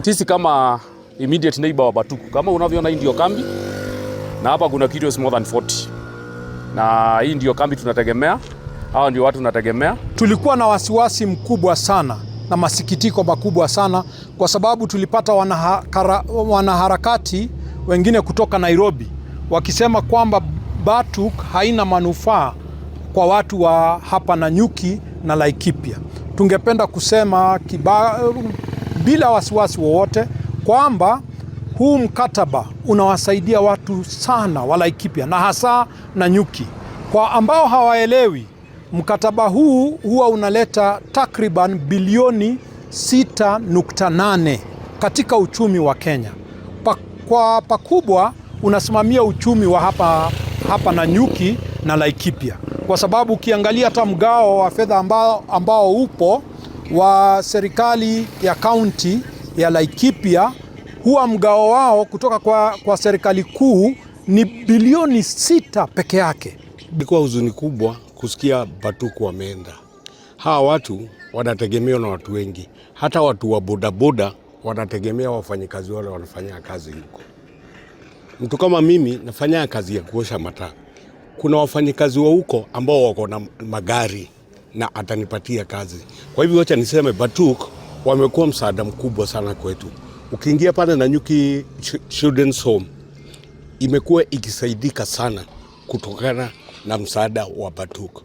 Sisi kama immediate neighbor wa Batuku, kama unavyoona, hii ndio kambi na hapa kuna kitu more than 40, na hii ndio kambi tunategemea, hao ndio watu tunategemea. Tulikuwa na wasiwasi mkubwa sana na masikitiko makubwa sana kwa sababu tulipata wanaharakati wengine kutoka Nairobi wakisema kwamba Batuku haina manufaa kwa watu wa hapa Nanyuki na Laikipia. Tungependa kusema bila wasiwasi wowote kwamba huu mkataba unawasaidia watu sana wa Laikipia na hasa Nanyuki. Kwa ambao hawaelewi, mkataba huu huwa unaleta takriban bilioni 6.8 katika uchumi wa Kenya. Kwa pakubwa unasimamia uchumi wa hapa Nanyuki na Laikipia. Kwa sababu ukiangalia hata mgao wa fedha ambao upo wa serikali ya kaunti ya Laikipia, huwa mgao wao kutoka kwa serikali kuu ni bilioni 6 peke yake. Ilikuwa huzuni kubwa kusikia Batuku wameenda. Hawa watu wanategemewa na watu wengi. Hata watu wa bodaboda wanategemea wafanyikazi wale wanafanya kazi huko. Mtu kama mimi nafanya kazi ya kuosha mataa. Kuna wafanyikazi wa huko ambao wako na magari na atanipatia kazi. Kwa hivyo acha niseme Batuku wamekuwa msaada mkubwa sana kwetu. Ukiingia pale Nanyuki Children's Home imekuwa ikisaidika sana kutokana na msaada wa Batuku.